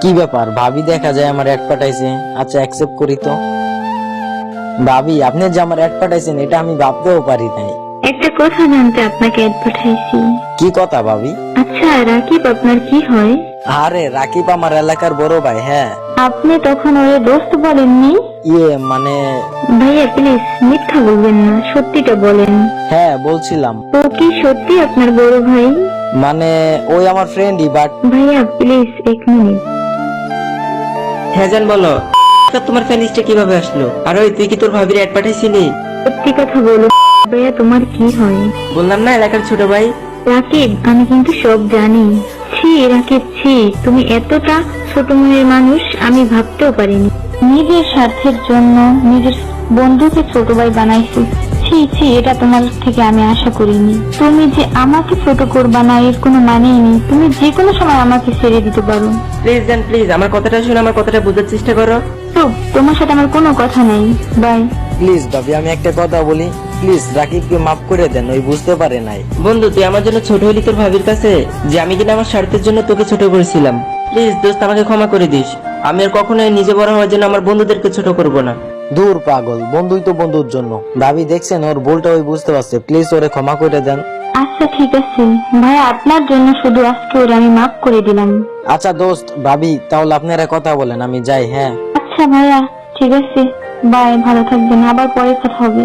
কি ব্যাপার ভাবি, দেখা যায় আমার অ্যাড পাঠাইছে। আচ্ছা অ্যাকসেপ্ট করি তো। ভাবি, আপনি যে আমার অ্যাড পাঠাইছেন এটা আমি ভাবতেও পারি নাই। একটা কথা জানতে আপনাকে অ্যাড পাঠাইছি। কি কথা ভাবি? আচ্ছা রাকিব আপনার কি হয়? আরে রাকিব আমার এলাকার বড় ভাই। হ্যাঁ। আপনি তখন ওরে দোস্ত বলেননি? মানে ভাইয়া প্লিজ মিথ্যা বলবেন না, সত্যিটা বলেন। হ্যাঁ বলছিলাম। ও কি সত্যি আপনার বড় ভাই? মানে ওই আমার ফ্রেন্ডই, বাট ভাইয়া প্লিজ 1 মিনিট। হ্যাঁ জান বলো, তোমার ফ্যান লিস্টে কিভাবে আসলো? আর ওই তুই কি তোর ভাবির অ্যাড পাঠাইছিলি? সত্যি কথা বলো ভাইয়া, তোমার কি হয়? বললাম না এলাকার ছোট ভাই। রাকিব আমি কিন্তু সব জানি। ছি রাকিব ছি, তুমি এতটা ছোট মনের মানুষ আমি ভাবতেও পারিনি। নিজের স্বার্থের জন্য নিজের বন্ধুকে ছোট ভাই বানাইছি। ছি ছি, এটা তোমার থেকে আমি আশা করিনি। তুমি যে আমাকে ছোট করবা না এর কোনো মানেই নেই। তুমি যে কোনো সময় আমাকে ছেড়ে দিতে পারো। প্লিজ জান প্লিজ, আমার কথাটা শুনে আমার কথাটা বোঝার চেষ্টা করো। তো তোমার সাথে আমার কোনো কথা নেই, বাই। প্লিজ ভাবি আমি একটা কথা বলি, প্লিজ রাকিবকে মাফ করে দেন, ওই বুঝতে পারে নাই। বন্ধু তুই আমার জন্য ছোট হলি তোর ভাবির কাছে, যে আমি কিনা আমার স্বার্থের জন্য তোকে ছোট করেছিলাম। প্লিজ দোস্ত আমাকে ক্ষমা করে দিস। আমি আর কখনোই নিজে বড় হওয়ার জন্য আমার বন্ধুদেরকে ছোট করব না। দূর পাগল, বন্ধুই তো বন্ধুর জন্য। ভাবি দেখছেন ওর ভুলটা ওই বুঝতে পারছে, প্লিজ ওরে ক্ষমা করে দেন। আচ্ছা ঠিক আছে ভাই, আপনার জন্য শুধু আজকে ওরে আমি মাফ করে দিলাম। আচ্ছা দোস্ত ভাবি তাহলে আপনারা কথা বলেন, আমি যাই। হ্যাঁ আচ্ছা ভাইয়া ঠিক আছে, বাই, ভালো থাকবেন, আবার পরে কথা হবে।